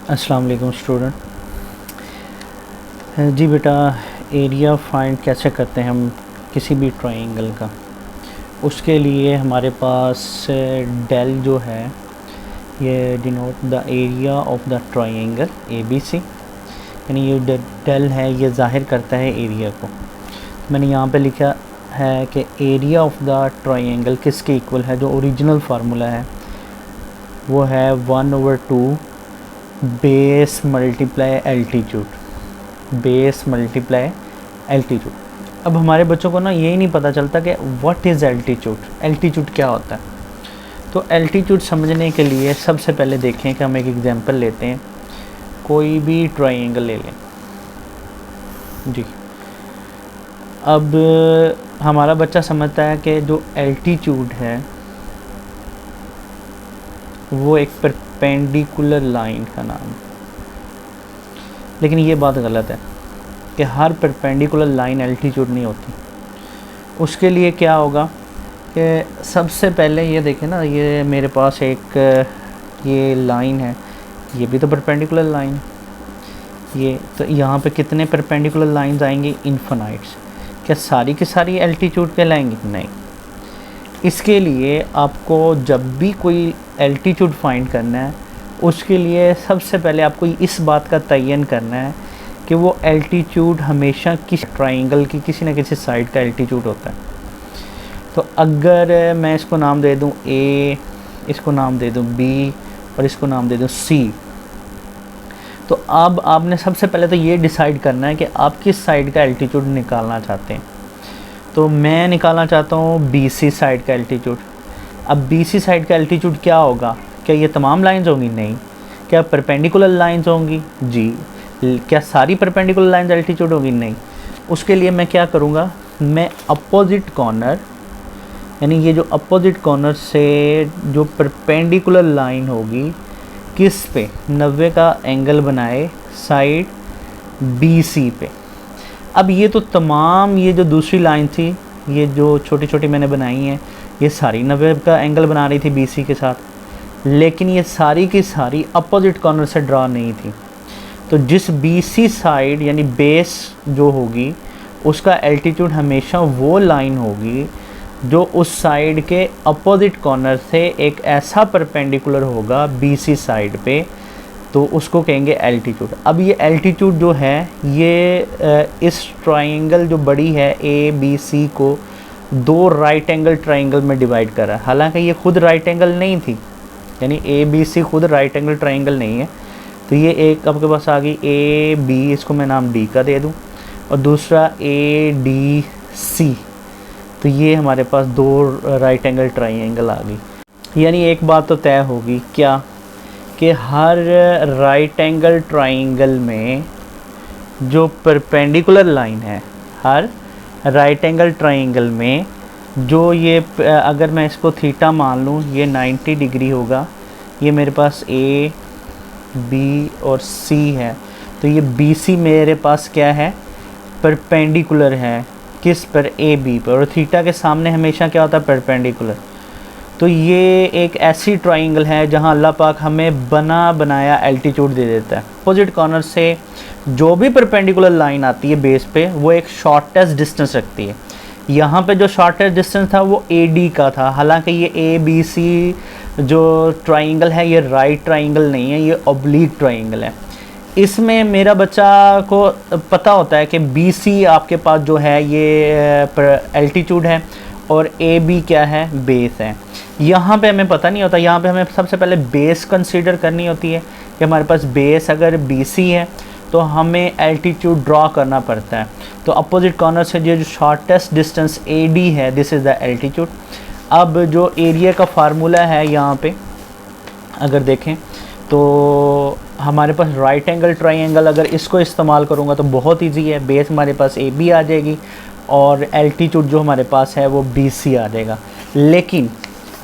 अस्सलाम वालेकुम स्टूडेंट। जी बेटा, एरिया फाइंड कैसे करते हैं हम किसी भी ट्रायंगल का। उसके लिए हमारे पास डेल जो है ये denote the area of the triangle ABC, यानी ये डेल है ये ज़ाहिर करता है एरिया को। मैंने यहाँ पे लिखा है कि एरिया ऑफ द ट्रायंगल किसके इक्वल है। जो ओरिजिनल फार्मूला है वो है 1/2 base multiply altitude, base multiply altitude. अब हमारे बच्चों को ना यही नहीं पता चलता कि व्हाट इज़ एल्टीट्यूड, एल्टीट्यूड क्या होता है। तो एल्टीट्यूड समझने के लिए सबसे पहले देखें कि हम एक एग्जांपल लेते हैं, कोई भी ट्रायंगल ले लें जी। अब हमारा बच्चा समझता है कि जो एल्टीट्यूड है वो एक परपेंडिकुलर लाइन का नाम है, लेकिन ये बात गलत है कि हर परपेंडिकुलर लाइन एल्टीट्यूड नहीं होती। उसके लिए क्या होगा कि सबसे पहले ये देखें ना, ये मेरे पास एक ये लाइन है, ये भी तो परपेंडिकुलर लाइन है। ये तो यहाँ पे कितने परपेंडिकुलर लाइंस आएंगी? इन्फिनाइट्स। क्या सारी की सारी एल्टीट्यूड कहलाएंगी? नहीं। इसके लिए आपको जब भी कोई एल्टीट्यूड फाइंड करना है उसके लिए सबसे पहले आपको इस बात का तयन करना है कि वो एल्टीट्यूड हमेशा किस ट्रायंगल की किसी न किसी साइड का एल्टीट्यूड होता है। तो अगर मैं इसको नाम दे दूं A, इसको नाम दे दूं B और इसको नाम दे दूं C, तो अब आपने सबसे पहले तो ये डिसाइड करना है कि आप किस साइड का एल्टीट्यूड निकालना चाहते हैं। तो मैं निकालना चाहता हूँ BC साइड का एल्टीट्यूड। अब BC साइड का एल्टीट्यूड क्या होगा? क्या ये तमाम लाइंस होंगी? नहीं। क्या परपेंडिकुलर लाइंस होंगी? जी। क्या सारी परपेंडिकुलर लाइंस एल्टीट्यूड होंगी? नहीं। उसके लिए मैं क्या करूँगा, मैं अपोजिट कॉर्नर, यानी ये जो अपोजिट कॉर्नर से जो परपेंडिकुलर लाइन होगी किस पे 90 का एंगल बनाए साइड BC पे। अब ये तो तमाम ये जो दूसरी लाइन थी, ये जो छोटी छोटी मैंने बनाई हैं, ये सारी 90 का एंगल बना रही थी BC के साथ, लेकिन ये सारी की सारी अपोजिट कॉर्नर से ड्रा नहीं थी। तो जिस BC साइड यानी बेस जो होगी उसका एल्टीट्यूड हमेशा वो लाइन होगी जो उस साइड के अपोजिट कॉर्नर से एक ऐसा परपेंडिकुलर होगा BC साइड पे, तो उसको कहेंगे एल्टीट्यूड। अब ये एल्टीट्यूड जो है ये इस ट्रायंगल जो बड़ी है ABC को दो राइट एंगल ट्रायंगल में डिवाइड कर रहा है। हालांकि ये खुद राइट एंगल नहीं थी, यानी ABC खुद राइट एंगल ट्रायंगल नहीं है। तो ये एक आपके पास आ गई AB, इसको मैं नाम D का दे दूं, और दूसरा ADC। तो ये हमारे पास दो राइट एंगल ट्रायंगल आ गई। यानी एक बात तो तय होगी क्या, कि हर राइट एंगल ट्रायंगल में जो परपेंडिकुलर लाइन है, हर राइट एंगल ट्रायंगल में जो ये अगर मैं इसको थीटा मान लूँ, ये 90 डिग्री होगा। ये मेरे पास A, B और C है। तो ये BC मेरे पास क्या है? परपेंडिकुलर है किस पर? AB पर। और थीटा के सामने हमेशा क्या होता है? परपेंडिकुलर। तो ये एक ऐसी ट्रायंगल है जहां अल्लाह पाक हमें बना बनाया एल्टीट्यूड दे देता है। अपोजिट कॉर्नर से जो भी परपेंडिकुलर लाइन आती है बेस पे वो एक शॉर्टेस्ट डिस्टेंस रखती है। यहाँ पे जो शॉर्टेस्ट डिस्टेंस था वो AD का था। हालांकि ये ABC जो ट्रायंगल है ये राइट ट्रायंगल नहीं है, ये ऑब्लिक ट्रायंगल है। इसमें मेरा बच्चा को पता होता है कि BC आपके पास जो है ये एल्टीट्यूड है और AB क्या है? बेस है। यहाँ पे हमें पता नहीं होता, यहाँ पे हमें सबसे पहले बेस कंसीडर करनी होती है कि हमारे पास बेस अगर BC है तो हमें एल्टीट्यूड ड्रॉ करना पड़ता है। तो अपोजिट कॉर्नर से जो शॉर्टेस्ट डिस्टेंस AD है, दिस इज़ द एल्टीट्यूड। अब जो एरिया का फार्मूला है यहाँ पे अगर देखें तो हमारे पास राइट एंगल ट्रायंगल, अगर इसको इस्तेमाल करूँगा तो बहुत ईजी है। बेस हमारे पास AB आ जाएगी और एल्टीट्यूड जो हमारे पास है वो BC आ जाएगा। लेकिन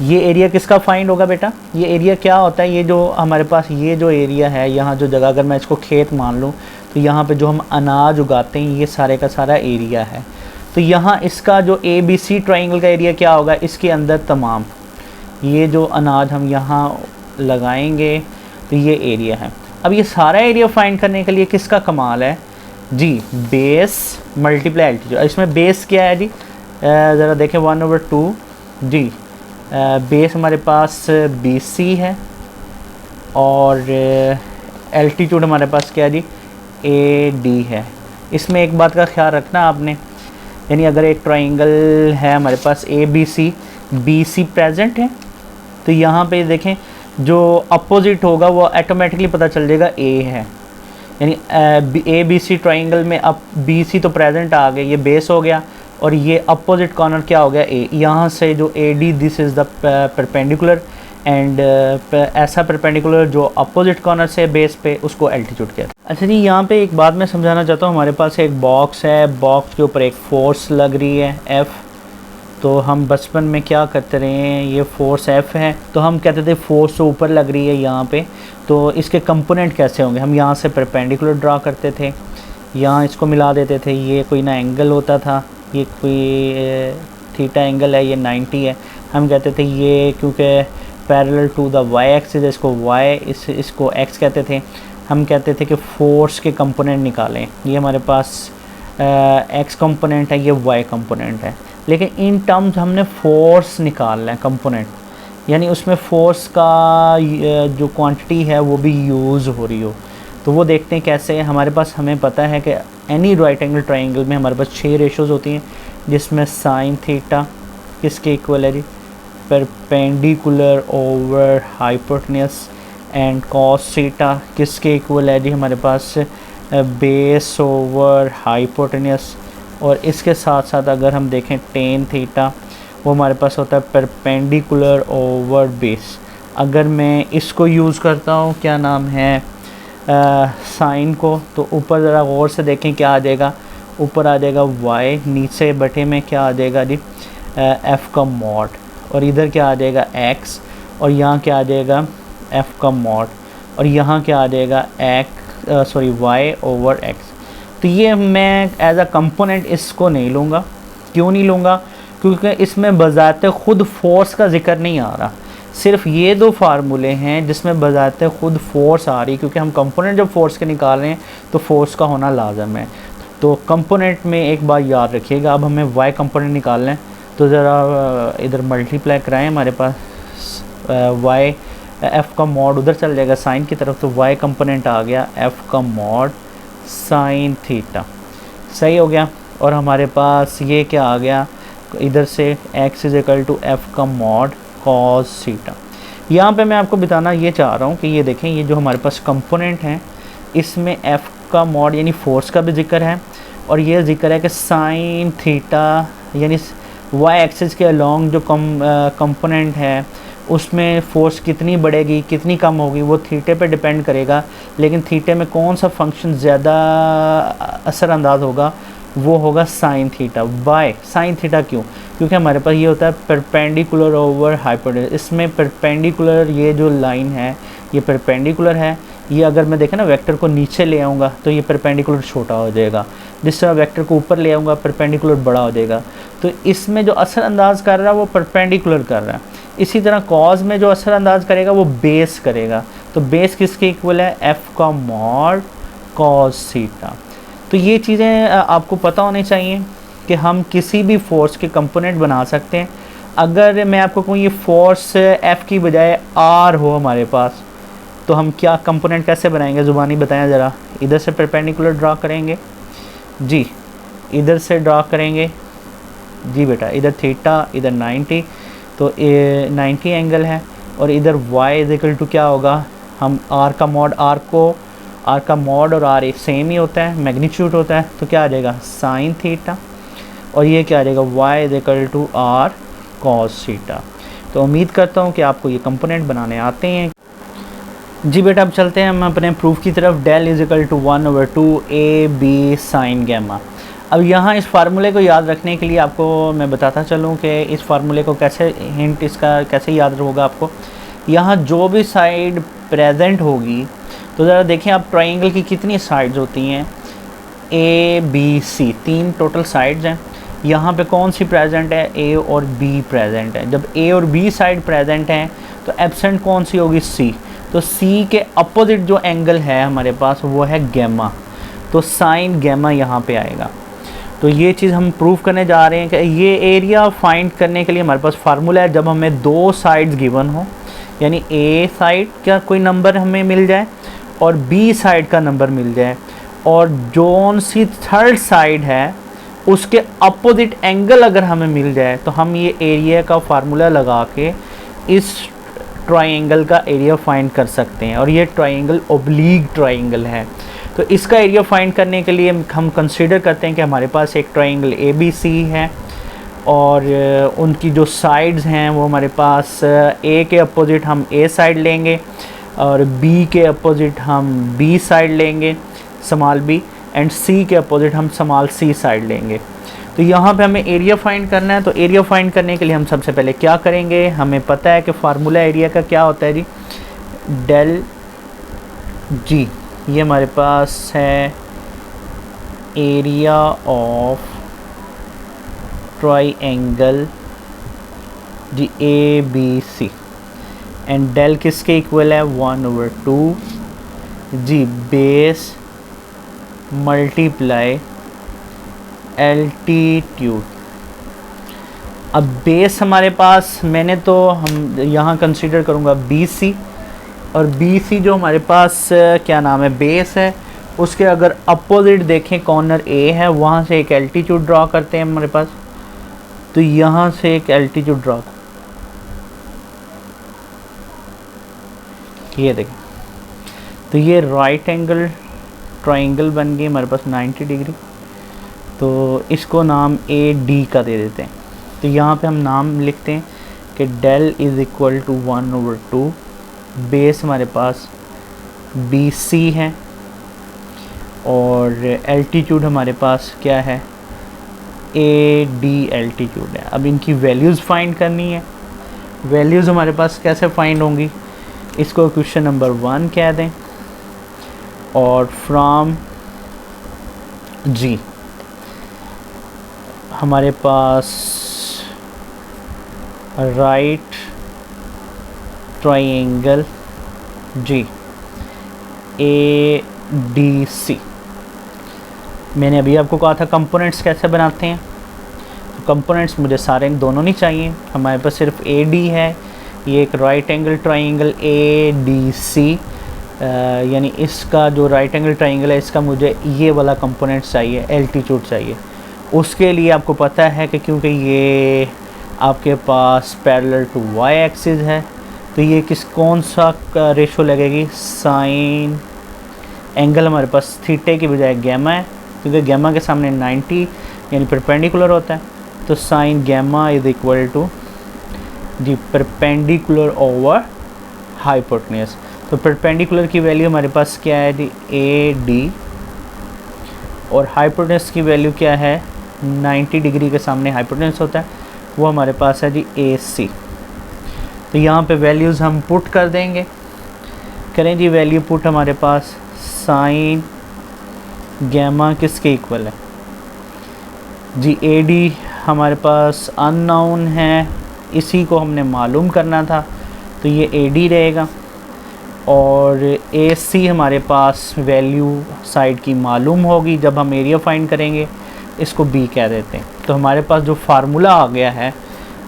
ये एरिया किसका फाइंड होगा बेटा? ये एरिया क्या होता है? ये जो हमारे पास ये जो एरिया है, यहाँ जो जगह अगर मैं इसको खेत मान लूँ तो यहाँ पे जो हम अनाज उगाते हैं ये सारे का सारा एरिया है। तो यहाँ इसका जो ABC ट्रायंगल का एरिया क्या होगा? इसके अंदर तमाम ये जो अनाज हम यहाँ लगाएंगे तो ये एरिया है। अब ये सारा एरिया फाइंड करने के लिए किसका कमाल है जी, बेस मल्टीप्लाई एल्टीट्यूड। इसमें बेस क्या है जी, ज़रा देखें 1/2 जी, बेस हमारे पास BC है और एल्टीट्यूड हमारे पास क्या है जी, AD है। इसमें एक बात का ख्याल रखना आपने, यानी अगर एक ट्राइंगल है हमारे पास ABC, BC प्रेजेंट है, तो यहाँ पे देखें जो अपोजिट होगा वो ऑटोमेटिकली पता चल जाएगा A है, यानी ABC ट्राइंगल में अब BC तो प्रेजेंट आ गए, ये बेस हो गया, और ये अपोजिट कॉर्नर क्या हो गया A। यहाँ से जो AD this is the perpendicular, and ऐसा परपेंडिकुलर जो अपोजिट कॉर्नर से बेस पे, उसको एल्टीट्यूड कहते हैं। अच्छा जी, यहाँ पे एक बात मैं समझाना चाहता हूँ। हमारे पास एक बॉक्स है, बॉक्स के ऊपर एक फोर्स लग रही है F। तो हम बचपन में क्या करते रहे हैं, ये फोर्स F है, तो हम कहते थे फोर्स तो ऊपर लग रही है यहाँ पे, तो इसके कंपोनेंट कैसे होंगे। हम यहाँ से परपेंडिकुलर ड्रा करते थे, यहाँ इसको मिला देते थे, ये कोई ना एंगल होता था, ये कोई थीटा एंगल है, ये 90 है। हम कहते थे ये क्योंकि parallel to the y axis, इसको y, इसको x कहते थे। हम कहते थे कि फोर्स के कंपोनेंट निकालें, ये हमारे पास x कंपोनेंट है, ये y कंपोनेंट है, लेकिन इन टर्म्स हमने फोर्स निकालना है कंपोनेंट, यानी उसमें फोर्स का जो क्वांटिटी है वो भी यूज़ हो रही हो। तो वो देखते हैं कैसे। हमारे पास, हमें पता है कि एनी राइट एंगल ट्राइंगल में हमारे पास 6 रेशोज़ होती हैं, जिसमें साइन थीटा किसके इक्वल है जी, perpendicular over hypotenuse, and cos theta किसके इक्वल है जी, हमारे पास बेस ओवर हाइपोटेन्यूस। और इसके साथ साथ अगर हम देखें टेन थीटा, वो हमारे पास होता है परपेंडिकुलर ओवर बेस। अगर मैं इसको यूज़ करता हूँ, क्या नाम है, साइन को, तो ऊपर ज़रा गौर से देखें क्या आ जाएगा, ऊपर आ जाएगा y, नीचे बटे में क्या आ जाएगा जी, f का मॉड, और इधर क्या आ जाएगा x, और यहाँ क्या आ जाएगा f का मॉड, और यहाँ क्या आ जाएगा y ओवर x। तो ये मैं एज अ कंपोनेंट इसको नहीं लूँगा। क्यों नहीं लूँगा, क्योंकि इसमें बज़ाते ख़ुद फोर्स का जिक्र नहीं आ रहा। सिर्फ ये दो फार्मूले हैं जिसमें बज़ाते ख़ुद फोर्स आ रही, क्योंकि हम कंपोनेंट जब फोर्स के निकाल रहे हैं तो फोर्स का होना लाजम है। तो कंपोनेंट में एक बार याद रखिएगा। अब हमें y कंपोनेंट निकालना है, तो ज़रा इधर मल्टीप्लाई कराएं, हमारे पास y f का मॉड उधर चल जाएगा साइन की तरफ, तो y कंपोनेंट आ गया f का मॉड साइन थीटा, सही हो गया। और हमारे पास ये क्या आ गया, इधर से x is equal to f का मॉड कॉस थीटा। यहाँ पे मैं आपको बताना ये चाह रहा हूँ कि ये देखें, ये जो हमारे पास कंपोनेंट हैं इसमें f का मॉड यानी फोर्स का भी जिक्र है, और ये जिक्र है कि साइन थीटा यानी y एक्सिस के अलोंग जो कंपोनेंट है उसमें फ़ोर्स कितनी बढ़ेगी कितनी कम होगी वो थीटे पे डिपेंड करेगा। लेकिन थीटे में कौन सा फंक्शन ज़्यादा असरअंदाज होगा, वो होगा sine theta. Y sine theta क्यों, क्योंकि हमारे पास ये होता है परपेंडिकुलर ओवर हाइपोटेन्यूस। इसमें परपेंडिकुलर ये जो लाइन है ये परपेंडिकुलर है, ये अगर मैं देखें ना वेक्टर को नीचे ले आऊँगा तो ये परपेंडिकुलर छोटा हो जाएगा, जिस तरह वेक्टर को ऊपर ले आऊँगा परपेंडिकुलर बड़ा हो जाएगा। तो इसमें जो असरअंदाज कर रहा है वो परपेंडिकुलर कर रहा है। इसी तरह कॉज में जो असरअंदाज करेगा वो बेस करेगा। तो बेस किसके इक्वल है, एफ का मॉड कॉस थीटा। तो ये चीज़ें आपको पता होनी चाहिए कि हम किसी भी फोर्स के कंपोनेंट बना सकते हैं। अगर मैं आपको कहूँ ये फोर्स एफ़ की बजाय आर हो हमारे पास, तो हम क्या कंपोनेंट कैसे बनाएंगे, ज़ुबानी बताएं ज़रा। इधर से परपेंडिकुलर ड्रा करेंगे जी, इधर से ड्रा करेंगे जी बेटा, इधर थीटा इधर 90, तो 90 एंगल है, और इधर y इज इक्वल टू क्या होगा, हम r का मॉड, r का मॉड और r एक सेम ही होता है, मैग्नीट्यूड होता है, तो क्या आ जाएगा साइन थीटा, और ये क्या आ जाएगा y is equal to r cos theta. तो उम्मीद करता हूँ कि आपको ये कंपोनेंट बनाने आते हैं जी बेटा। अब चलते हैं हम अपने प्रूफ की तरफ। Del is equal to 1/2 AB sine gamma. अब यहाँ इस फार्मूले को याद रखने के लिए आपको मैं बताता चलूँ कि इस फार्मूले को कैसे, हिंट इसका कैसे याद होगा आपको। यहाँ जो भी साइड प्रेजेंट होगी, तो ज़रा देखें आप ट्राइंगल की कितनी साइड्स होती हैं, ABC 3 टोटल साइड्स हैं। यहाँ पे कौन सी प्रेजेंट है, A और B प्रेजेंट है। जब A और B साइड प्रेजेंट हैं तो एब्सेंट कौन सी होगी, C। तो सी के अपोजिट जो एंगल है हमारे पास वो है गैमा, तो साइन गैमा यहाँ पे आएगा। तो ये चीज़ हम प्रूव करने जा रहे हैं कि ये एरिया फाइंड करने के लिए हमारे पास फार्मूला है, जब हमें दो साइड्स गिवन हो, यानी ए साइड का कोई नंबर हमें मिल जाए और बी साइड का नंबर मिल जाए, और जोन सी थर्ड साइड है उसके अपोजिट एंगल अगर हमें मिल जाए, तो हम ये एरिया का फार्मूला लगा के इस ट्राइंगल का एरिया फाइंड कर सकते हैं। और ये ट्राइंगल ओब्लीक ट्राइंगल है, तो इसका एरिया फाइंड करने के लिए हम कंसीडर करते हैं कि हमारे पास एक ट्राइंगल ए बी सी है, और उनकी जो साइड्स हैं वो हमारे पास ए के अपोजिट हम ए साइड लेंगे और बी के अपोजिट हम बी साइड लेंगे स्मॉल बी, एंड सी के अपोजिट हम स्मॉल सी साइड लेंगे। तो यहाँ पे हमें एरिया फाइंड करना है। तो एरिया फाइंड करने के लिए हम सबसे पहले क्या करेंगे, हमें पता है कि फार्मूला एरिया का क्या होता है जी, डेल जी, ये हमारे पास है एरिया ऑफ ट्राइंगल जी A B C, and del किसके इक्वल है 1/2 जी बेस मल्टीप्लाई एल्टीट्यूड। अब बेस हमारे पास मैंने तो हम यहाँ कंसीडर करूँगा बी सी, और बी सी जो हमारे पास क्या नाम है बेस है, उसके अगर अपोजिट देखें कॉर्नर ए है, वहाँ से एक एल्टीट्यूड ड्रॉ करते हैं हमारे पास। तो यहाँ से एक एल्टीट्यूड ड्रॉ, ये देखें, तो ये राइट एंगल ट्राइंगल बन गई हमारे पास 90 डिग्री। तो इसको नाम ए डी का दे देते हैं। तो यहाँ पे हम नाम लिखते हैं कि del is equal to 1/2 base हमारे पास बी सी है, और एल्टीट्यूड हमारे पास क्या है ए डी एल्टीट्यूड है। अब इनकी वैल्यूज़ फाइंड करनी है। वैल्यूज़ हमारे पास कैसे फाइंड होंगी, इसको क्वेश्चन नंबर 1 कह दें, और फ्रॉम जी हमारे पास राइट ट्राइंगल जी ए डी सी। मैंने अभी आपको कहा था कंपोनेंट्स कैसे बनाते हैं, तो कंपोनेंट्स मुझे सारे दोनों नहीं चाहिए, हमारे पास सिर्फ ए डी है। ये एक right angle triangle A D C, यानी इसका जो राइट एंगल ट्राइंगल है इसका मुझे ये वाला कंपोनेंट्स चाहिए, एल्टीट्यूड चाहिए। उसके लिए आपको पता है कि क्योंकि ये आपके पास पैरेलल टू वाई एक्सिस है, तो ये कौन सा रेशो लगेगी, साइन एंगल हमारे पास थीटे की बजाय गैमा है, क्योंकि गैमा के सामने 90 यानी परपेंडिकुलर होता है। तो sine gamma is equal to जी परपेंडिकुलर ओवर हाइपोटेन्यूज। तो परपेंडिकुलर की वैल्यू हमारे पास क्या है जी ए डी, और हाइपोटेन्यूज की वैल्यू क्या है 90 डिग्री के सामने हाइपोटेन्यूज होता है, वो हमारे पास है जी ए सी। तो यहाँ पे वैल्यूज़ हम पुट कर देंगे, करें जी वैल्यू पुट हमारे पास साइन गैमा किसके इक्वल है जी ए डी हमारे पास अननोन है, इसी को हमने मालूम करना था, तो ये ए डी रहेगा, और ए सी हमारे पास वैल्यू साइड की मालूम होगी जब हम एरिया फाइंड करेंगे, इसको बी कह देते हैं। तो हमारे पास जो फार्मूला आ गया है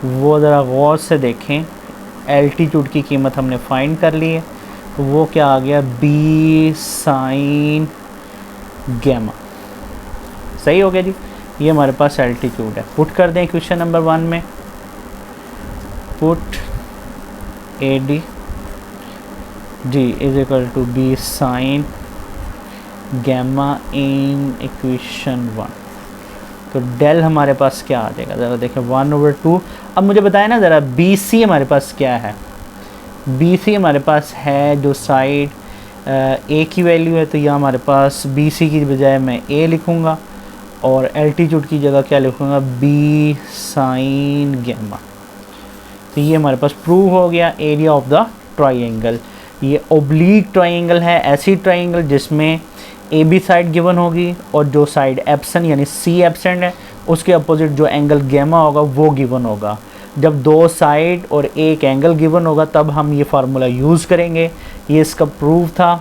वो ज़रा गौर से देखें, एल्टीट्यूड की कीमत हमने फाइंड कर ली है, तो वो क्या आ गया बी साइन गैमा। सही हो गया जी, ये हमारे पास एल्टीट्यूड है। पुट कर दें क्वेश्चन नंबर 1 में, पुट ए डी जी is equal to B sine gamma in equation 1। तो डेल हमारे पास क्या आ जाएगा, ज़रा देखें 1/2। अब मुझे बताया ना ज़रा बी सी हमारे पास क्या है, बी सी हमारे पास है जो साइड ए की वैल्यू है, तो यहाँ हमारे पास बी सी की बजाय मैं ए लिखूँगा, और एल्टीट्यूड की जगह क्या लिखूँगा बी साइन गैमा। तो ये हमारे पास प्रूव हो गया एरिया ऑफ द ट्राइंगल। ये ओब्लीक ट्राइंगल है, ऐसी ट्राइंगल जिसमें ए बी साइड गिवन होगी और जो साइड एब्सेंट यानी सी एब्सेंट है उसके अपोजिट जो एंगल गैमा होगा वो गिवन होगा। जब दो साइड और एक एंगल गिवन होगा तब हम ये फार्मूला यूज़ करेंगे ये इसका प्रूफ था।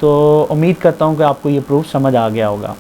तो उम्मीद करता हूँ कि आपको ये प्रूफ समझ आ गया होगा।